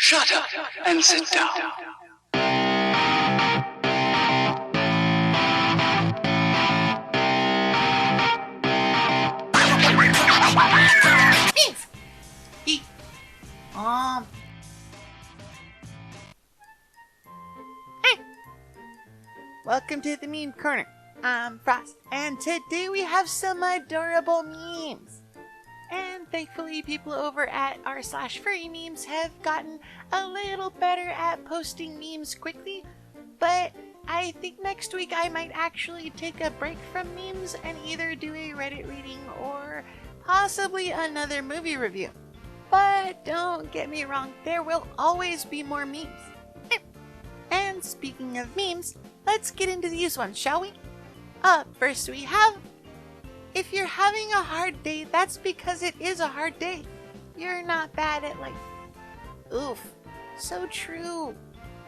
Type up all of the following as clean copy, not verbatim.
Shut up and sit down. Hey! Welcome to the Meme Corner. I'm Frost, and today we have some adorable memes. And thankfully, people over at r/furry memes have gotten a little better at posting memes quickly, but I think next week I might actually take a break from memes and either do a Reddit reading or possibly another movie review. But don't get me wrong, there will always be more memes. And speaking of memes, let's get into these ones, shall we? Up first we have, if you're having a hard day, that's because it is a hard day. You're not bad at life. Oof, so true.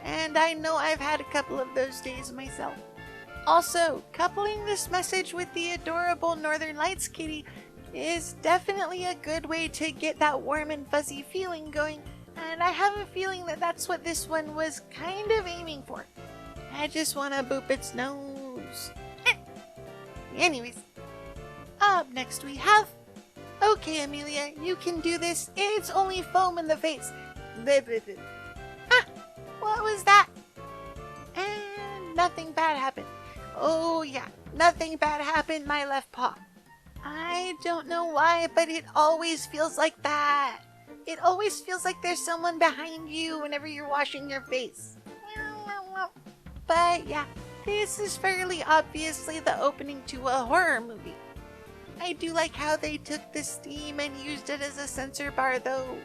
And I know I've had a couple of those days myself. Also, coupling this message with the adorable Northern Lights kitty is definitely a good way to get that warm and fuzzy feeling going, and I have a feeling that that's what this one was kind of aiming for. I just want to boop its nose. Anyways, up next we have, okay Amelia, you can do this, it's only foam in the face. Ah, what was that? And nothing bad happened. Oh yeah, nothing bad happened, my left paw. I don't know why, but it always feels like that. It always feels like there's someone behind you whenever you're washing your face. But yeah, this is fairly obviously the opening to a horror movie. I do like how they took this theme and used it as a censor bar though.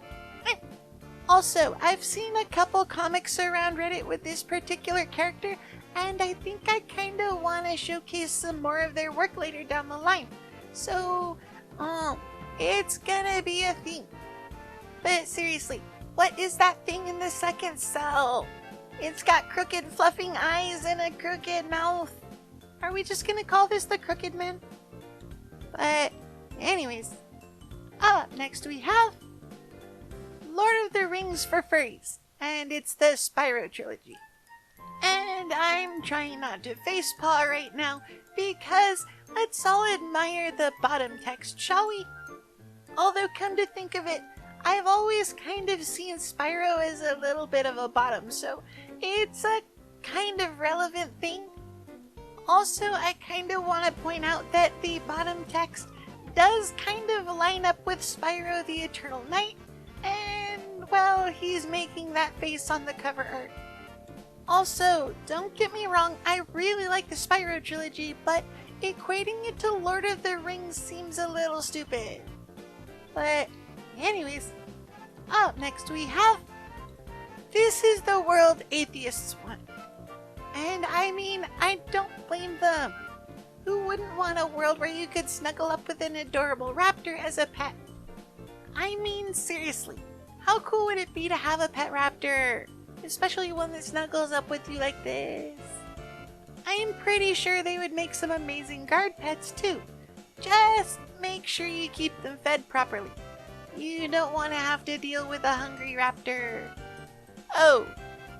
Also, I've seen a couple comics around Reddit with this particular character, and I think I kinda wanna showcase some more of their work later down the line. So, it's gonna be a thing. But seriously, what is that thing in the second cell? It's got crooked fluffing eyes and a crooked mouth. Are we just gonna call this the Crooked Man? But anyways, up next we have Lord of the Rings for furries, and it's the Spyro trilogy. And I'm trying not to facepalm right now because let's all admire the bottom text, shall we? Although come to think of it, I've always kind of seen Spyro as a little bit of a bottom, so it's a kind of relevant thing. Also, I kind of want to point out that the bottom text does kind of line up with Spyro the Eternal Knight, and well, he's making that face on the cover art. Also, don't get me wrong, I really like the Spyro trilogy, but equating it to Lord of the Rings seems a little stupid. But anyways, up next we have, this is the world atheists want. And I mean, I don't blame them. Who wouldn't want a world where you could snuggle up with an adorable raptor as a pet? I mean, seriously, how cool would it be to have a pet raptor? Especially one that snuggles up with you like this. I'm pretty sure they would make some amazing guard pets too. Just make sure you keep them fed properly. You don't want to have to deal with a hungry raptor. Oh,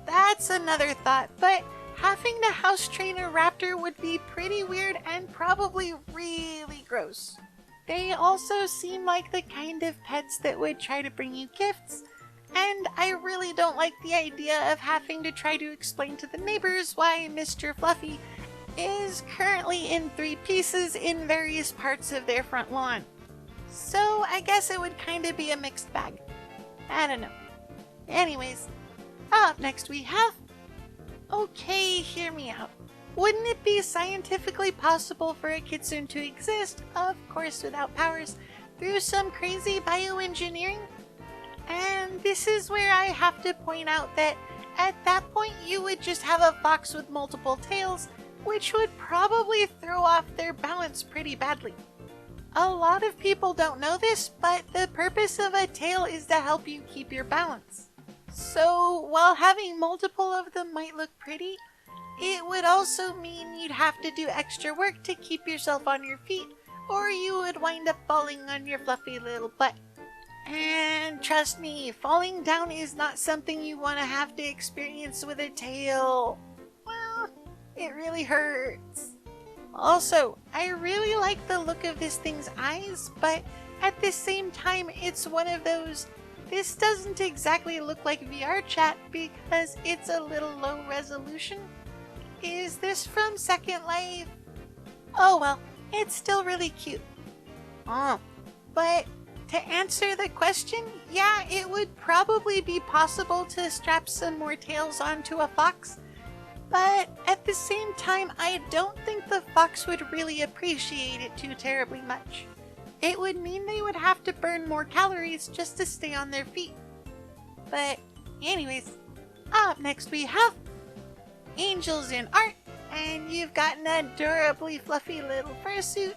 that's another thought, but having to house train a raptor would be pretty weird and probably really gross. They also seem like the kind of pets that would try to bring you gifts, and I really don't like the idea of having to try to explain to the neighbors why Mr. Fluffy is currently in 3 pieces in various parts of their front lawn. So I guess it would kind of be a mixed bag. I don't know. Anyways, up next we have, okay, hear me out. Wouldn't it be scientifically possible for a kitsune to exist, of course without powers, through some crazy bioengineering? And this is where I have to point out that at that point you would just have a fox with multiple tails, which would probably throw off their balance pretty badly. A lot of people don't know this, but the purpose of a tail is to help you keep your balance. So while having multiple of them might look pretty, it would also mean you'd have to do extra work to keep yourself on your feet, or you would wind up falling on your fluffy little butt. And trust me, falling down is not something you want to have to experience with a tail. Well, it really hurts. Also, I really like the look of this thing's eyes, but at the same time, it's one of those, this doesn't exactly look like VR chat because it's a little low resolution. Is this from Second Life? Oh well, it's still really cute. But to answer the question, yeah, it would probably be possible to strap some more tails onto a fox. But at the same time, I don't think the fox would really appreciate it too terribly much. It would mean they would have to burn more calories just to stay on their feet. But anyways, up next we have Angels in Art, and you've got an adorably fluffy little fursuit,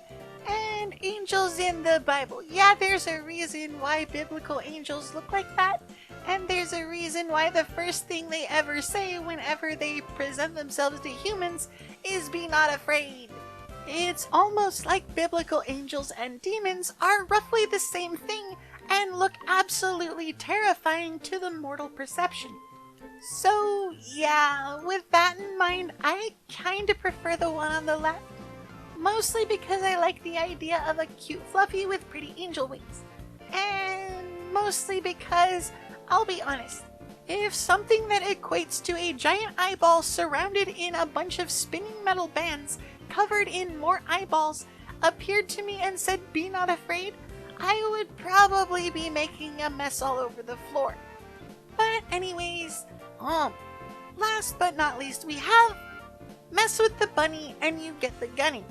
and angels in the Bible. Yeah, there's a reason why biblical angels look like that, and there's a reason why the first thing they ever say whenever they present themselves to humans is be not afraid. It's almost like biblical angels and demons are roughly the same thing and look absolutely terrifying to the mortal perception. So yeah, with that in mind, I kinda prefer the one on the left. Mostly because I like the idea of a cute fluffy with pretty angel wings. And mostly because, I'll be honest, if something that equates to a giant eyeball surrounded in a bunch of spinning metal bands covered in more eyeballs appeared to me and said be not afraid, I would probably be making a mess all over the floor. But anyways, last but not least we have mess with the bunny and you get the gunny.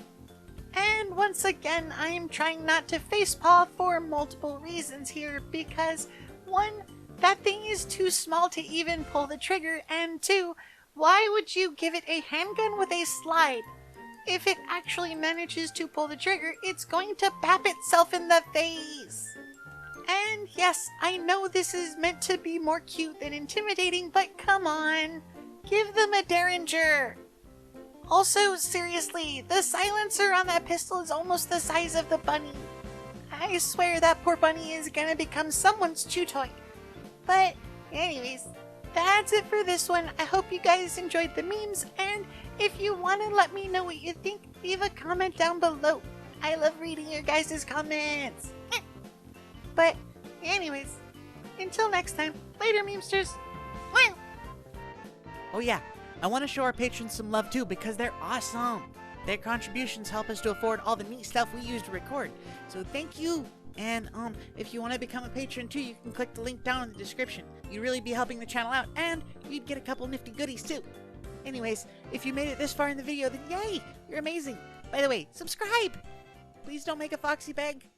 And once again, I am trying not to facepaw for multiple reasons here because 1, that thing is too small to even pull the trigger, and 2, why would you give it a handgun with a slide? If it actually manages to pull the trigger, it's going to bap itself in the face. And yes, I know this is meant to be more cute than intimidating, but come on, give them a derringer. Also, seriously, the silencer on that pistol is almost the size of the bunny. I swear that poor bunny is gonna become someone's chew toy. But anyways, that's it for this one. I hope you guys enjoyed the memes, and if you want to let me know what you think, leave a comment down below. I love reading your guys' comments. But anyways, until next time, later memesters. Oh yeah, I want to show our patrons some love too because they're awesome. Their contributions help us to afford all the neat stuff we use to record. So thank you. And if you want to become a patron too, you can click the link down in the description. You'd really be helping the channel out, and you'd get a couple nifty goodies too. Anyways, if you made it this far in the video, then yay, you're amazing. By the way, subscribe. Please don't make a foxy beg.